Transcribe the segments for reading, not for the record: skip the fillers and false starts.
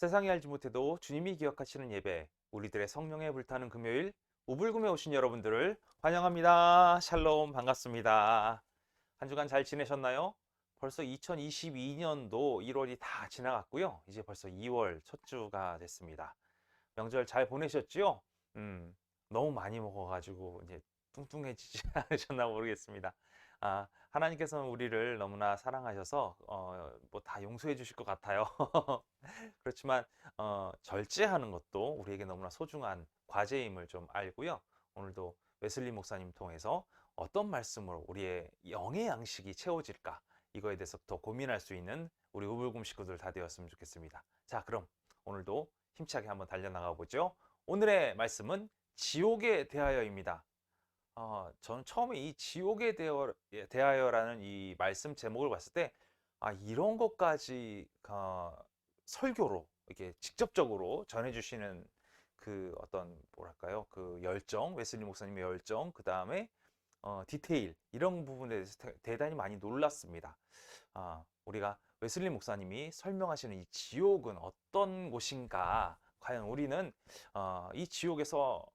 세상이 알지 못해도 주님이 기억하시는 예배, 우리들의 성령에 불타는 금요일, 우불금에 오신 여러분들을 환영합니다. 샬롬, 반갑습니다. 한 주간 잘 지내셨나요? 벌써 2022년도 1월이 다 지나갔고요. 이제 벌써 2월 첫 주가 됐습니다. 명절 잘 보내셨지요? 음, 너무 많이 먹어가지고 이제 뚱뚱해지지 않으셨나 모르겠습니다. 하나님께서는 우리를 너무나 사랑하셔서 뭐 다 용서해 주실 것 같아요. 그렇지만 절제하는 것도 우리에게 너무나 소중한 과제임을 좀 알고요. 오늘도 웨슬리 목사님 통해서 어떤 말씀으로 우리의 영의 양식이 채워질까, 이거에 대해서 더 고민할 수 있는 우리 우불금 식구들 다 되었으면 좋겠습니다. 자, 그럼 오늘도 힘차게 한번 달려나가 보죠. 오늘의 말씀은 지옥에 대하여입니다. 저는 처음에 이 지옥에 대하여라는 이 말씀 제목을 봤을 때, 이런 것까지 설교로 이렇게 직접적으로 전해주시는 그 어떤 뭐랄까요, 그 열정, 웨슬리 목사님의 열정, 그 다음에 디테일, 이런 부분에 대해서 대단히 많이 놀랐습니다. 우리가 웨슬리 목사님이 설명하시는 이 지옥은 어떤 곳인가, 과연 우리는 이 지옥에서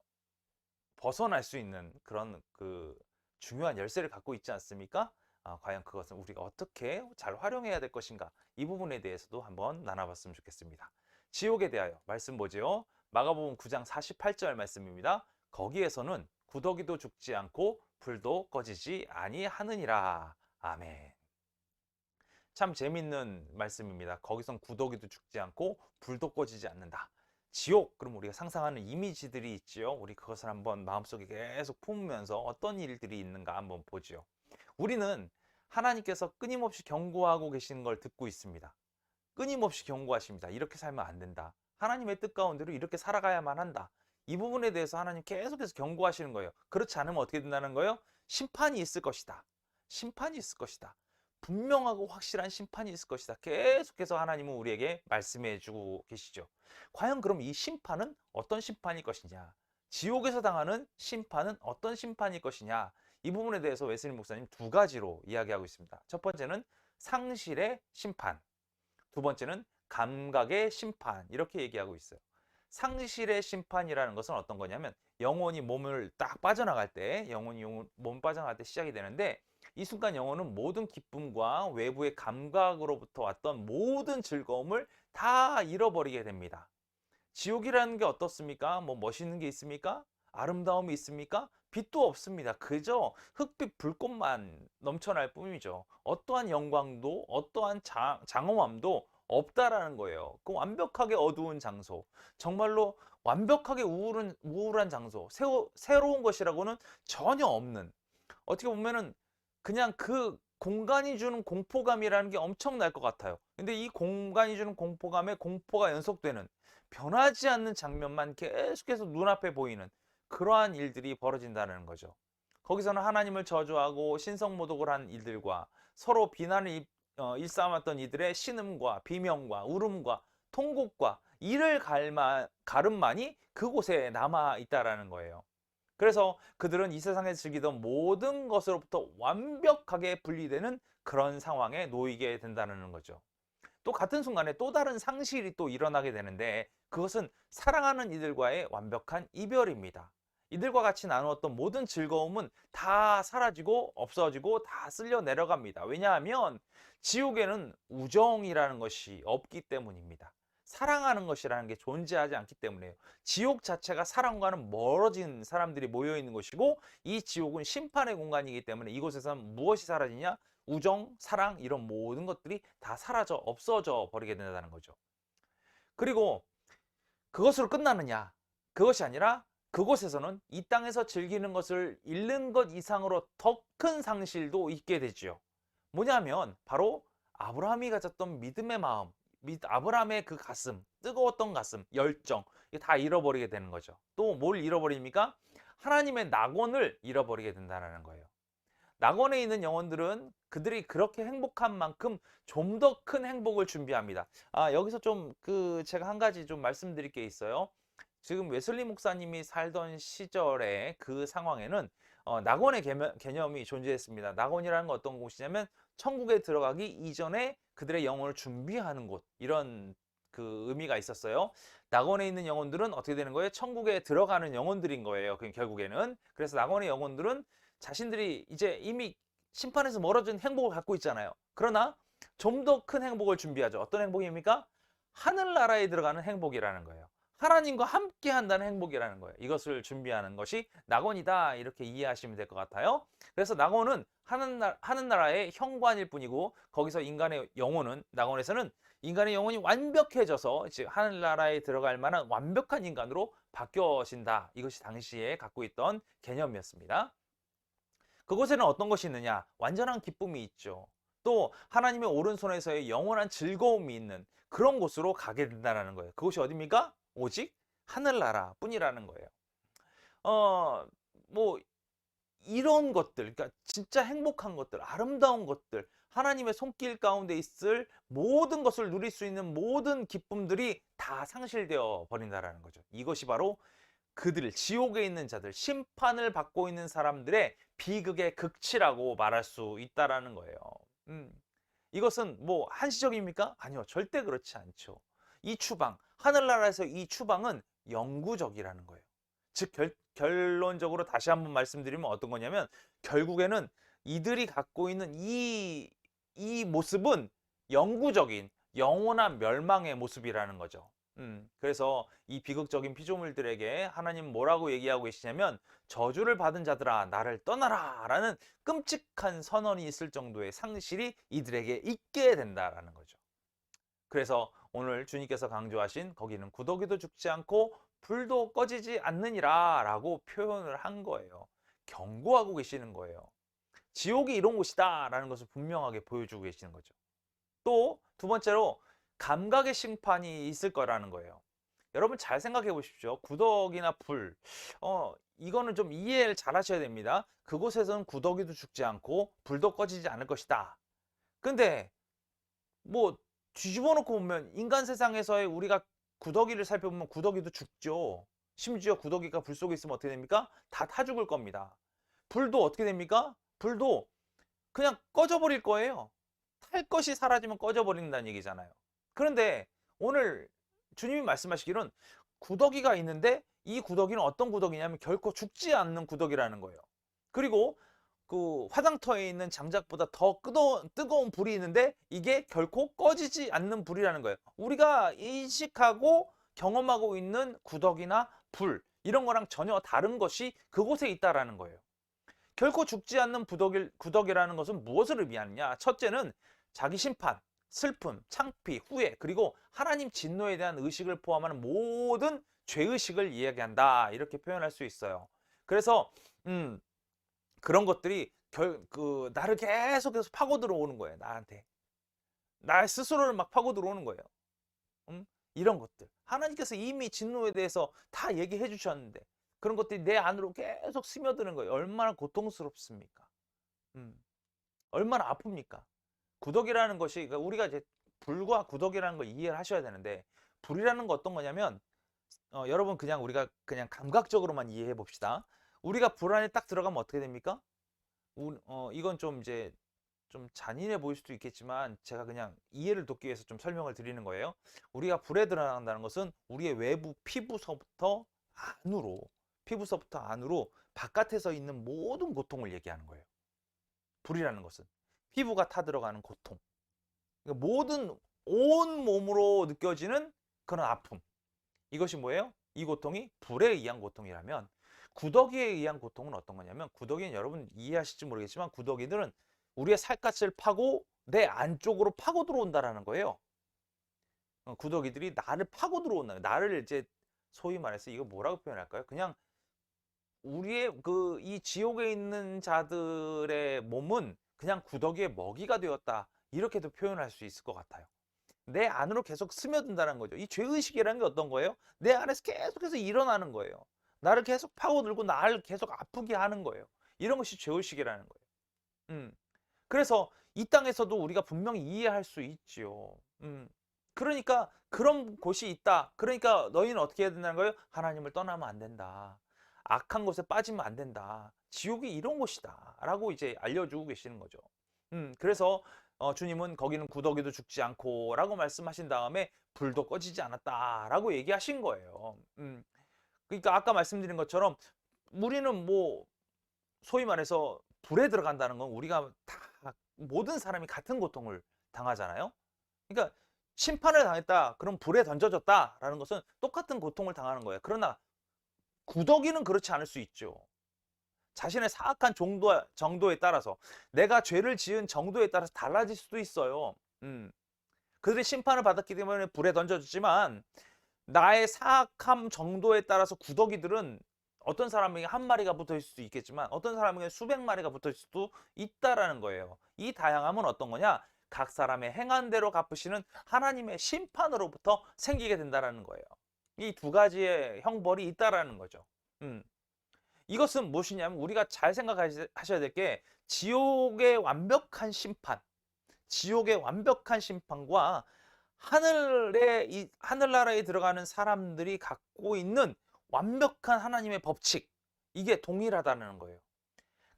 벗어날 수 있는 그런 그 중요한 열쇠를 갖고 있지 않습니까? 과연 그것은 우리가 어떻게 잘 활용해야 될 것인가, 이 부분에 대해서도 한번 나눠봤으면 좋겠습니다. 지옥에 대하여 말씀 보죠. 마가복음 9장 48절 말씀입니다. 거기에서는 구더기도 죽지 않고 불도 꺼지지 아니하느니라. 아멘. 참 재밌는 말씀입니다. 거기선 구더기도 죽지 않고 불도 꺼지지 않는다. 지옥, 그럼 우리가 상상하는 이미지들이 있지요. 우리 그것을 한번 마음속에 계속 품으면서 어떤 일들이 있는가 한번 보죠. 우리는 하나님께서 끊임없이 경고하고 계시는 걸 듣고 있습니다. 끊임없이 경고하십니다. 이렇게 살면 안 된다. 하나님의 뜻 가운데로 이렇게 살아가야만 한다. 이 부분에 대해서 하나님 계속해서 경고하시는 거예요. 그렇지 않으면 어떻게 된다는 거예요? 심판이 있을 것이다. 심판이 있을 것이다. 분명하고 확실한 심판이 있을 것이다. 계속해서 하나님은 우리에게 말씀해 주고 계시죠. 과연 그럼 이 심판은 어떤 심판일 것이냐? 지옥에서 당하는 심판은 어떤 심판일 것이냐? 이 부분에 대해서 웨슬리 목사님 두 가지로 이야기하고 있습니다. 첫 번째는 상실의 심판, 두 번째는 감각의 심판, 이렇게 얘기하고 있어요. 상실의 심판이라는 것은 어떤 거냐면, 영혼이 몸을 딱 빠져나갈 때, 몸 빠져나갈 때 시작이 되는데, 이 순간 영혼은 모든 기쁨과 외부의 감각으로부터 왔던 모든 즐거움을 다 잃어버리게 됩니다. 지옥이라는 게 어떻습니까? 뭐 멋있는 게 있습니까? 아름다움이 있습니까? 빛도 없습니다. 그저 흑빛 불꽃만 넘쳐날 뿐이죠. 어떠한 영광도 어떠한 장엄함도 없다라는 거예요. 그 완벽하게 어두운 장소, 정말로 완벽하게 우울한 장소, 새로운 것이라고는 전혀 없는, 어떻게 보면은 그냥 그 공간이 주는 공포감이라는 게 엄청날 것 같아요. 근데 이 공간이 주는 공포감에 공포가 연속되는, 변하지 않는 장면만 계속해서 눈앞에 보이는 그러한 일들이 벌어진다는 거죠. 거기서는 하나님을 저주하고 신성모독을 한 일들과 서로 비난을 일삼았던 이들의 신음과 비명과 울음과 통곡과 이를 가름만이 그곳에 남아 있다라는 거예요. 그래서 그들은 이 세상에 즐기던 모든 것으로부터 완벽하게 분리되는 그런 상황에 놓이게 된다는 거죠. 또 같은 순간에 또 다른 상실이 또 일어나게 되는데, 그것은 사랑하는 이들과의 완벽한 이별입니다. 이들과 같이 나누었던 모든 즐거움은 다 사라지고 없어지고 다 쓸려 내려갑니다. 왜냐하면 지옥에는 우정이라는 것이 없기 때문입니다. 사랑하는 것이라는 게 존재하지 않기 때문에요. 지옥 자체가 사랑과는 멀어진 사람들이 모여 있는 것이고, 이 지옥은 심판의 공간이기 때문에 이곳에서는 무엇이 사라지냐? 우정, 사랑, 이런 모든 것들이 다 사라져 없어져 버리게 된다는 거죠. 그리고 그것으로 끝나느냐? 그것이 아니라 그곳에서는 이 땅에서 즐기는 것을 잃는 것 이상으로 더 큰 상실도 있게 되지요. 뭐냐면 바로 아브라함이 가졌던 믿음의 마음, 아브라함의 그 가슴, 뜨거웠던 가슴, 열정, 이게 다 잃어버리게 되는 거죠. 또 뭘 잃어버립니까? 하나님의 낙원을 잃어버리게 된다는 거예요. 낙원에 있는 영혼들은 그들이 그렇게 행복한 만큼 좀 더 큰 행복을 준비합니다. 여기서 좀 제가 한 가지 좀 말씀드릴 게 있어요. 지금 웨슬리 목사님이 살던 시절의 그 상황에는 낙원의 개념이 존재했습니다. 낙원이라는 건 어떤 곳이냐면 천국에 들어가기 이전에 그들의 영혼을 준비하는 곳, 이런 그 의미가 있었어요. 낙원에 있는 영혼들은 어떻게 되는 거예요? 천국에 들어가는 영혼들인 거예요. 결국에는. 그래서 낙원의 영혼들은 자신들이 이제 이미 심판에서 멀어진 행복을 갖고 있잖아요. 그러나 좀 더 큰 행복을 준비하죠. 어떤 행복입니까? 하늘나라에 들어가는 행복이라는 거예요. 하나님과 함께 한다는 행복이라는 거예요. 이것을 준비하는 것이 낙원이다. 이렇게 이해하시면 될 것 같아요. 그래서 낙원은 하늘나라의 현관일 뿐이고, 거기서 인간의 영혼은, 낙원에서는 인간의 영혼이 완벽해져서 이제 하늘나라에 들어갈 만한 완벽한 인간으로 바뀌어진다. 이것이 당시에 갖고 있던 개념이었습니다. 그곳에는 어떤 것이 있느냐? 완전한 기쁨이 있죠. 또 하나님의 오른손에서의 영원한 즐거움이 있는 그런 곳으로 가게 된다는 거예요. 그곳이 어디입니까? 오직 하늘나라 뿐이라는 거예요. 뭐 이런 것들, 그러니까 진짜 행복한 것들, 아름다운 것들, 하나님의 손길 가운데 있을 모든 것을 누릴 수 있는 모든 기쁨들이 다 상실되어 버린다라는 거죠. 이것이 바로 그들, 지옥에 있는 자들, 심판을 받고 있는 사람들의 비극의 극치라고 말할 수 있다라는 거예요. 이것은 뭐 한시적입니까? 아니요, 절대 그렇지 않죠. 이 추방, 하늘나라에서 이 추방은 영구적이라는 거예요. 즉 결론적으로 다시 한번 말씀드리면 어떤 거냐면, 결국에는 이들이 갖고 있는 이 모습은 영구적인 영원한 멸망의 모습이라는 거죠. 그래서 이 비극적인 피조물들에게 하나님 뭐라고 얘기하고 계시냐면, 저주를 받은 자들아 나를 떠나라 라는 끔찍한 선언이 있을 정도의 상실이 이들에게 있게 된다라는 거죠. 그래서 오늘 주님께서 강조하신 거기는 구더기도 죽지 않고 불도 꺼지지 않느니라 라고 표현을 한 거예요. 경고하고 계시는 거예요. 지옥이 이런 곳이다 라는 것을 분명하게 보여주고 계시는 거죠. 또 두 번째로 감각의 심판이 있을 거라는 거예요. 여러분 잘 생각해 보십시오. 구더기나 불, 이거는 좀 이해를 잘 하셔야 됩니다. 그곳에서는 구더기도 죽지 않고 불도 꺼지지 않을 것이다. 근데 뭐 뒤집어 놓고 보면 인간 세상에서의 우리가 구더기를 살펴보면 구더기도 죽죠. 심지어 구더기가 불 속에 있으면 어떻게 됩니까? 다 타 죽을 겁니다. 불도 어떻게 됩니까? 불도 그냥 꺼져버릴 거예요. 탈 것이 사라지면 꺼져버린다는 얘기잖아요. 그런데 오늘 주님이 말씀하시기로는 구더기가 있는데, 이 구더기는 어떤 구더기냐면 결코 죽지 않는 구더기라는 거예요. 그리고 그 화장터에 있는 장작보다 더 뜨거운 불이 있는데 이게 결코 꺼지지 않는 불이라는 거예요. 우리가 인식하고 경험하고 있는 구더기나 불, 이런 거랑 전혀 다른 것이 그곳에 있다라는 거예요. 결코 죽지 않는 구더기라는 것은 무엇을 의미하느냐? 첫째는 자기 심판, 슬픔, 창피, 후회, 그리고 하나님 진노에 대한 의식을 포함하는 모든 죄의식을 이야기한다. 이렇게 표현할 수 있어요. 그래서 그런 것들이 나를 계속해서 파고 들어오는 거예요. 나한테. 나 스스로를 막 파고 들어오는 거예요. 이런 것들. 하나님께서 이미 진노에 대해서 다 얘기해 주셨는데 그런 것들이 내 안으로 계속 스며드는 거예요. 얼마나 고통스럽습니까? 얼마나 아픕니까? 구더기라는 것이, 그러니까 우리가 이제 불과 구더기라는 걸 이해를 하셔야 되는데, 불이라는 거 어떤 거냐면, 여러분 우리가 그냥 감각적으로만 이해해 봅시다. 우리가 불 안에 딱 들어가면 어떻게 됩니까? 이건 좀 이제 좀 잔인해 보일 수도 있겠지만 제가 그냥 이해를 돕기 위해서 좀 설명을 드리는 거예요. 우리가 불에 들어간다는 것은 우리의 외부 피부서부터 안으로 바깥에서 있는 모든 고통을 얘기하는 거예요. 불이라는 것은 피부가 타들어가는 고통, 그러니까 모든 온 몸으로 느껴지는 그런 아픔, 이것이 뭐예요? 이 고통이 불에 의한 고통이라면, 구더기에 의한 고통은 어떤 거냐면, 구더기는 여러분 이해하실지 모르겠지만 구더기들은 우리의 살갗을 파고 내 안쪽으로 파고 들어온다라는 거예요. 구더기들이 나를 파고 들어온다. 나를 이제 소위 말해서 이거 뭐라고 표현할까요? 그냥 우리의 이 지옥에 있는 자들의 몸은 그냥 구더기의 먹이가 되었다. 이렇게도 표현할 수 있을 것 같아요. 내 안으로 계속 스며든다는 거죠. 이 죄의식이라는 게 어떤 거예요? 내 안에서 계속해서 일어나는 거예요. 나를 계속 파고들고 나를 계속 아프게 하는 거예요. 이런 것이 죄의식이라는 거예요. 그래서 이 땅에서도 우리가 분명히 이해할 수 있지요. 그러니까 그런 곳이 있다. 그러니까 너희는 어떻게 해야 된다는 거예요? 하나님을 떠나면 안 된다. 악한 곳에 빠지면 안 된다. 지옥이 이런 곳이다. 라고 이제 알려주고 계시는 거죠. 그래서 주님은 거기는 구더기도 죽지 않고 라고 말씀하신 다음에 불도 꺼지지 않았다라고 얘기하신 거예요. 그러니까 아까 말씀드린 것처럼 우리는 뭐 소위 말해서 불에 들어간다는 건 우리가 다 모든 사람이 같은 고통을 당하잖아요. 그러니까 심판을 당했다, 그럼 불에 던져졌다라는 것은 똑같은 고통을 당하는 거예요. 그러나 구더기는 그렇지 않을 수 있죠. 자신의 사악한 정도에 따라서, 내가 죄를 지은 정도에 따라서 달라질 수도 있어요. 그들이 심판을 받았기 때문에 불에 던져졌지만 나의 사악함 정도에 따라서 구더기들은 어떤 사람에게 한 마리가 붙어 있을 수도 있겠지만 어떤 사람에게 수백 마리가 붙어 있을 수도 있다라는 거예요. 이 다양함은 어떤 거냐? 각 사람의 행한 대로 갚으시는 하나님의 심판으로부터 생기게 된다라는 거예요. 이 두 가지의 형벌이 있다라는 거죠. 이것은 무엇이냐면 우리가 잘 생각하셔야 될 게 지옥의 완벽한 심판, 지옥의 완벽한 심판과 하늘나라에 들어가는 사람들이 갖고 있는 완벽한 하나님의 법칙, 이게 동일하다는 거예요.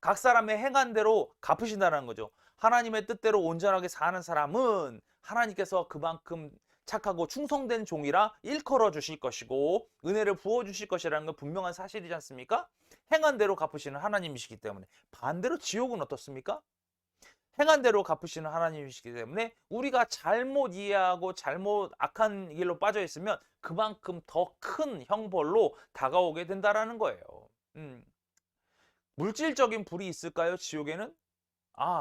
각 사람의 행한 대로 갚으신다는 거죠. 하나님의 뜻대로 온전하게 사는 사람은 하나님께서 그만큼 착하고 충성된 종이라 일컬어 주실 것이고 은혜를 부어 주실 것이라는 건 분명한 사실이지 않습니까? 행한 대로 갚으시는 하나님이시기 때문에. 반대로 지옥은 어떻습니까? 행한 대로 갚으시는 하나님이시기 때문에 우리가 잘못 이해하고 잘못 악한 길로 빠져 있으면 그만큼 더 큰 형벌로 다가오게 된다라는 거예요. 물질적인 불이 있을까요, 지옥에는?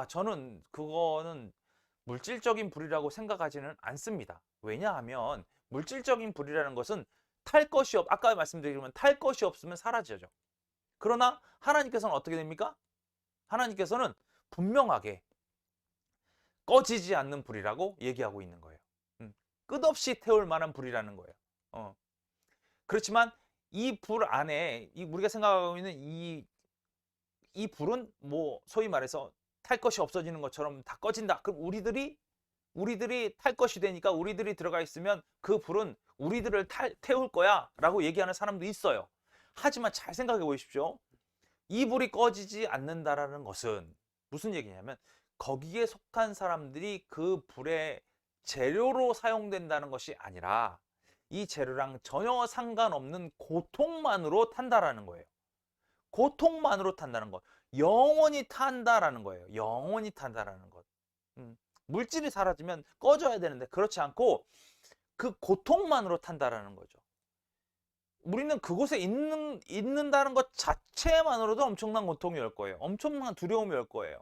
저는 그거는 물질적인 불이라고 생각하지는 않습니다. 왜냐하면 물질적인 불이라는 것은 아까 말씀드리면 탈 것이 없으면 사라지죠. 그러나 하나님께서는 어떻게 됩니까? 하나님께서는 분명하게 꺼지지 않는 불이라고 얘기하고 있는 거예요. 끝없이 태울 만한 불이라는 거예요. 그렇지만 이 불 안에 우리가 생각하고 있는 이 불은 뭐 소위 말해서 탈 것이 없어지는 것처럼 다 꺼진다. 그럼 우리들이 탈 것이 되니까 우리들이 들어가 있으면 그 불은 우리들을 태울 거야 라고 얘기하는 사람도 있어요. 하지만 잘 생각해 보십시오. 이 불이 꺼지지 않는다라는 것은 무슨 얘기냐면 거기에 속한 사람들이 그 불의 재료로 사용된다는 것이 아니라 이 재료랑 전혀 상관없는 고통만으로 탄다라는 거예요. 고통만으로 탄다는 것. 영원히 탄다라는 거예요. 영원히 탄다라는 것. 물질이 사라지면 꺼져야 되는데 그렇지 않고 그 고통만으로 탄다라는 거죠. 우리는 그곳에 있는다는 것 자체만으로도 엄청난 고통이 올 거예요. 엄청난 두려움이 올 거예요.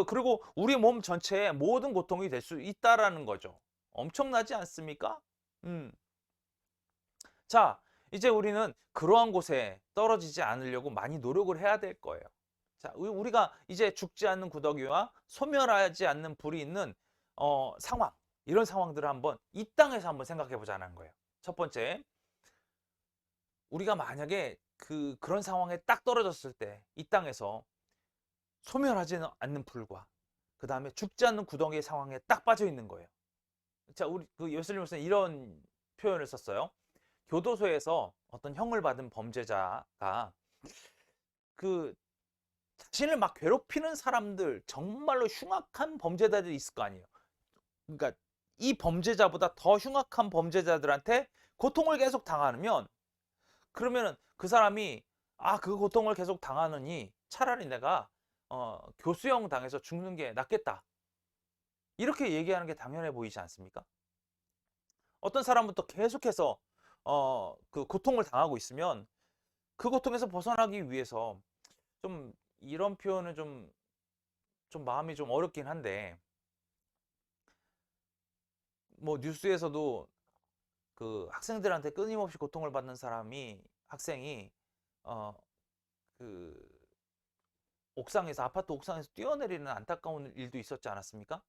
그리고 우리 몸 전체에 모든 고통이 될 수 있다라는 거죠. 엄청나지 않습니까? 자, 이제 우리는 그러한 곳에 떨어지지 않으려고 많이 노력을 해야 될 거예요. 자, 우리가 이제 죽지 않는 구더기와 소멸하지 않는 불이 있는 상황, 이런 상황들을 한번 이 땅에서 한번 생각해 보자는 거예요. 첫 번째, 우리가 만약에 그런 상황에 딱 떨어졌을 때 이 땅에서 소멸하지 않는 불과 그 다음에 죽지 않는 구덩이의 상황에 딱 빠져 있는 거예요. 자, 우리 예수님께서는 이런 표현을 썼어요. 교도소에서 어떤 형을 받은 범죄자가 자신을 막 괴롭히는 사람들, 정말로 흉악한 범죄자들이 있을 거 아니에요. 그러니까 이 범죄자보다 더 흉악한 범죄자들한테 고통을 계속 당하면 그러면은 그 사람이 그 고통을 계속 당하느니 차라리 내가 교수형 당해서 죽는 게 낫겠다. 이렇게 얘기하는 게 당연해 보이지 않습니까? 어떤 사람은 또 계속해서 그 고통을 당하고 있으면 그 고통에서 벗어나기 위해서 좀 이런 표현은 좀 마음이 좀 어렵긴 한데 뭐 뉴스에서도 그 학생들한테 끊임없이 고통을 받는 학생이 그 아파트 옥상에서 뛰어내리는 안타까운 일도 있었지 않았습니까?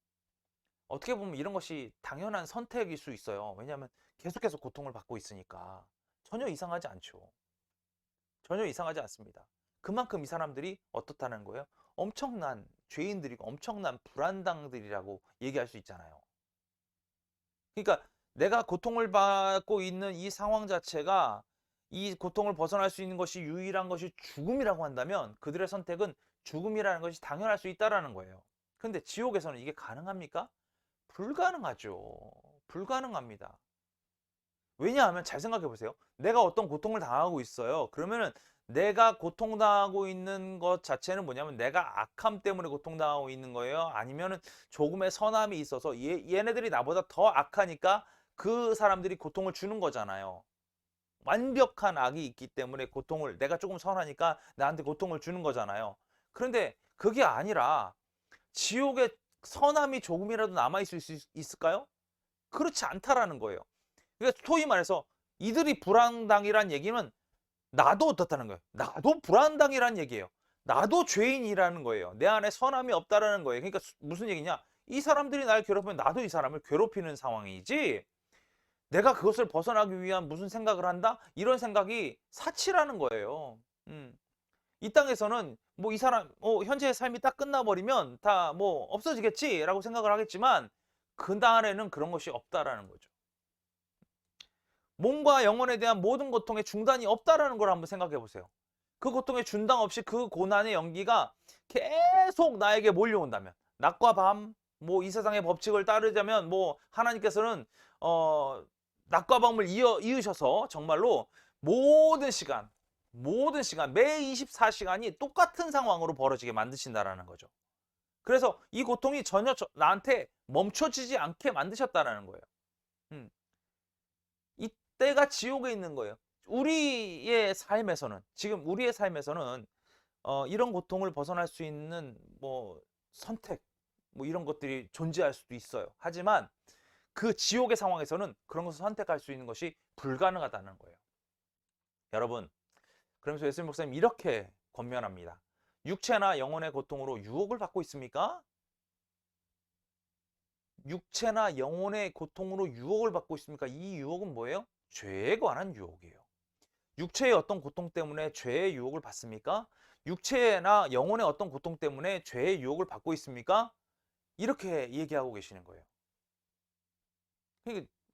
어떻게 보면 이런 것이 당연한 선택일 수 있어요. 왜냐하면 계속해서 고통을 받고 있으니까 전혀 이상하지 않죠. 전혀 이상하지 않습니다. 그만큼 이 사람들이 어떻다는 거예요? 엄청난 죄인들이고 엄청난 불안당들이라고 얘기할 수 있잖아요. 그러니까 내가 고통을 받고 있는 이 상황 자체가 이 고통을 벗어날 수 있는 것이 유일한 것이 죽음이라고 한다면 그들의 선택은 죽음이라는 것이 당연할 수 있다라는 거예요. 근데 지옥에서는 이게 가능합니까? 불가능하죠. 불가능합니다. 왜냐하면 잘 생각해 보세요. 내가 어떤 고통을 당하고 있어요. 그러면은 내가 고통당하고 있는 것 자체는 뭐냐면 내가 악함 때문에 고통당하고 있는 거예요. 아니면은 조금의 선함이 있어서 얘네들이 나보다 더 악하니까 그 사람들이 고통을 주는 거잖아요. 완벽한 악이 있기 때문에 고통을 내가 조금 선하니까 나한테 고통을 주는 거잖아요. 그런데 그게 아니라 지옥에 선함이 조금이라도 남아있을 수 있을까요? 그렇지 않다라는 거예요. 그러니까 소위 말해서 이들이 불안당이란 얘기는 나도 어떻다는 거예요. 나도 불안당이란 얘기예요. 나도 죄인이라는 거예요. 내 안에 선함이 없다라는 거예요. 그러니까 무슨 얘기냐? 이 사람들이 날 괴롭히면 나도 이 사람을 괴롭히는 상황이지. 내가 그것을 벗어나기 위한 무슨 생각을 한다? 이런 생각이 사치라는 거예요. 이 땅에서는 뭐 이 사람 현재의 삶이 딱 끝나버리면 다 뭐 없어지겠지라고 생각을 하겠지만 그 안에는 그런 것이 없다라는 거죠. 몸과 영혼에 대한 모든 고통의 중단이 없다라는 걸 한번 생각해 보세요. 그 고통의 중단 없이 그 고난의 연기가 계속 나에게 몰려온다면 낮과 밤, 뭐 이 세상의 법칙을 따르자면 뭐 하나님께서는 낮과 밤을 이으셔서 정말로 모든 시간 매 24시간이 똑같은 상황으로 벌어지게 만드신다라는 거죠. 그래서 이 고통이 전혀 나한테 멈춰지지 않게 만드셨다라는 거예요. 이때가 지옥에 있는 거예요. 우리의 삶에서는 지금 우리의 삶에서는 이런 고통을 벗어날 수 있는 뭐 선택 뭐 이런 것들이 존재할 수도 있어요. 하지만 그 지옥의 상황에서는 그런 것을 선택할 수 있는 것이 불가능하다는 거예요. 여러분, 그러면서 예수님 목사님 이렇게 권면합니다. 육체나 영혼의 고통으로 유혹을 받고 있습니까? 육체나 영혼의 고통으로 유혹을 받고 있습니까? 이 유혹은 뭐예요? 죄에 관한 유혹이에요. 육체의 어떤 고통 때문에 죄의 유혹을 받습니까? 육체나 영혼의 어떤 고통 때문에 죄의 유혹을 받고 있습니까? 이렇게 얘기하고 계시는 거예요.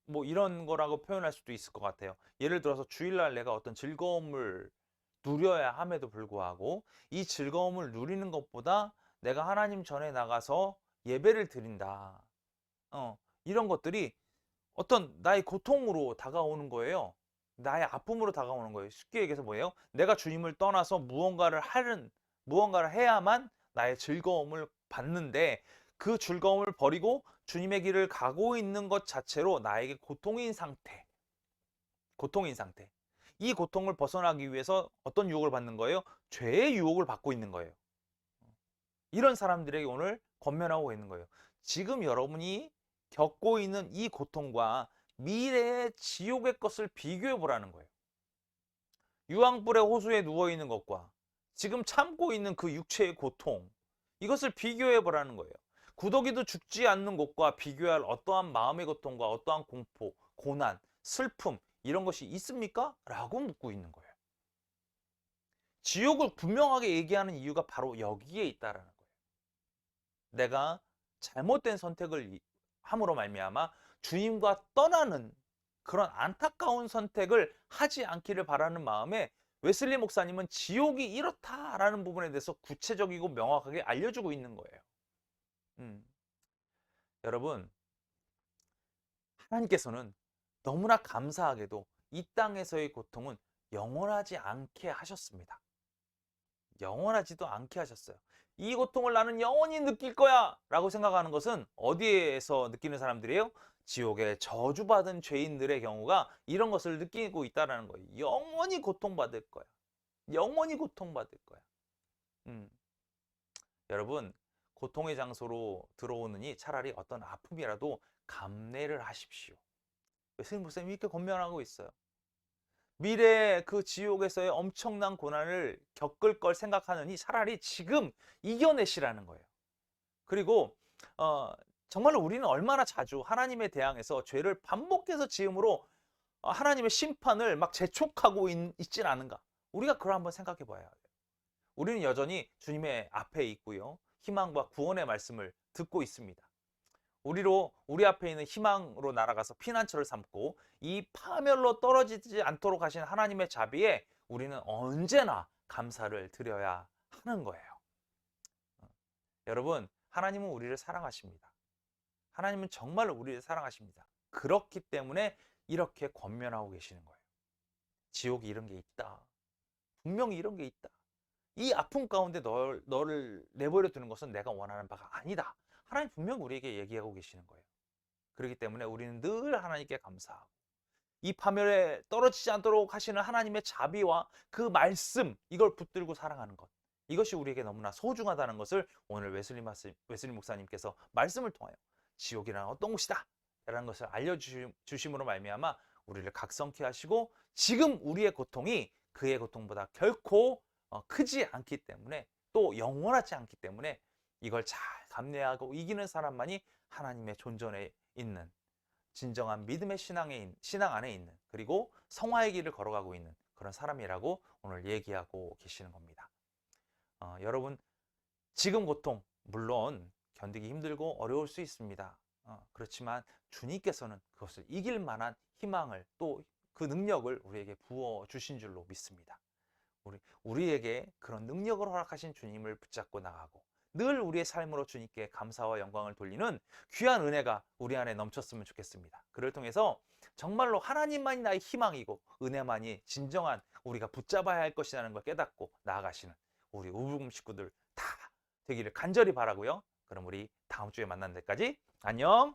뭐 이런 거라고 표현할 수도 있을 것 같아요. 예를 들어서 주일날 내가 어떤 즐거움을 누려야 함에도 불구하고 이 즐거움을 누리는 것보다 내가 하나님 전에 나가서 예배를 드린다. 이런 것들이 어떤 나의 고통으로 다가오는 거예요. 나의 아픔으로 다가오는 거예요. 쉽게 얘기해서 뭐예요? 내가 주님을 떠나서 무언가를 해야만 나의 즐거움을 받는데 그 즐거움을 버리고 주님의 길을 가고 있는 것 자체로 나에게 고통인 상태. 고통인 상태. 이 고통을 벗어나기 위해서 어떤 유혹을 받는 거예요? 죄의 유혹을 받고 있는 거예요. 이런 사람들에게 오늘 권면하고 있는 거예요. 지금 여러분이 겪고 있는 이 고통과 미래의 지옥의 것을 비교해 보라는 거예요. 유황불의 호수에 누워 있는 것과 지금 참고 있는 그 육체의 고통, 이것을 비교해 보라는 거예요. 구더기도 죽지 않는 것과 비교할 어떠한 마음의 고통과 어떠한 공포, 고난, 슬픔 이런 것이 있습니까? 라고 묻고 있는 거예요. 지옥을 분명하게 얘기하는 이유가 바로 여기에 있다라는 거예요. 내가 잘못된 선택을 함으로 말미암아 주님과 떠나는 그런 안타까운 선택을 하지 않기를 바라는 마음에 웨슬리 목사님은 지옥이 이렇다라는 부분에 대해서 구체적이고 명확하게 알려주고 있는 거예요. 여러분, 하나님께서는 너무나 감사하게도 이 땅에서의 고통은 영원하지 않게 하셨습니다. 영원하지도 않게 하셨어요. 이 고통을 나는 영원히 느낄 거야 라고 생각하는 것은 어디에서 느끼는 사람들이에요? 지옥에 저주받은 죄인들의 경우가 이런 것을 느끼고 있다는 거예요. 영원히 고통받을 거야. 영원히 고통받을 거야. 여러분, 고통의 장소로 들어오느니 차라리 어떤 아픔이라도 감내를 하십시오. 스님 목사님이 이렇게 권면하고 있어요. 미래의 그 지옥에서의 엄청난 고난을 겪을 걸 생각하느니 차라리 지금 이겨내시라는 거예요. 그리고 정말로 우리는 얼마나 자주 하나님에 대항해서 죄를 반복해서 지음으로 하나님의 심판을 막 재촉하고 있진 않은가. 우리가 그걸 한번 생각해 봐야 해요. 우리는 여전히 주님의 앞에 있고요. 희망과 구원의 말씀을 듣고 있습니다. 우리 앞에 있는 희망으로 날아가서 피난처를 삼고 이 파멸로 떨어지지 않도록 하신 하나님의 자비에 우리는 언제나 감사를 드려야 하는 거예요. 여러분, 하나님은 우리를 사랑하십니다. 하나님은 정말로 우리를 사랑하십니다. 그렇기 때문에 이렇게 권면하고 계시는 거예요. 지옥이 이런 게 있다. 분명히 이런 게 있다. 이 아픔 가운데 너를 내버려 두는 것은 내가 원하는 바가 아니다. 하나님 분명 우리에게 얘기하고 계시는 거예요. 그렇기 때문에 우리는 늘 하나님께 감사하고 이 파멸에 떨어지지 않도록 하시는 하나님의 자비와 그 말씀, 이걸 붙들고 살아가는 것, 이것이 우리에게 너무나 소중하다는 것을 오늘 웨슬리 목사님께서 말씀을 통하여 지옥이란 어떤 곳이다 라는 것을 알려주심으로 말미암아 우리를 각성케 하시고, 지금 우리의 고통이 그의 고통보다 결코 크지 않기 때문에, 또 영원하지 않기 때문에 이걸 잘 감내하고 이기는 사람만이 하나님의 존전에 있는 진정한 믿음의 신앙 안에 있는, 그리고 성화의 길을 걸어가고 있는 그런 사람이라고 오늘 얘기하고 계시는 겁니다. 여러분, 지금 고통 물론 견디기 힘들고 어려울 수 있습니다. 그렇지만 주님께서는 그것을 이길 만한 희망을, 또 그 능력을 우리에게 부어 주신 줄로 믿습니다. 우리에게 그런 능력을 허락하신 주님을 붙잡고 나가고 늘 우리의 삶으로 주님께 감사와 영광을 돌리는 귀한 은혜가 우리 안에 넘쳤으면 좋겠습니다. 그를 통해서 정말로 하나님만이 나의 희망이고 은혜만이 진정한 우리가 붙잡아야 할 것이라는 걸 깨닫고 나아가시는 우리 우불금 식구들 다 되기를 간절히 바라고요. 그럼 우리 다음 주에 만난 데까지 안녕.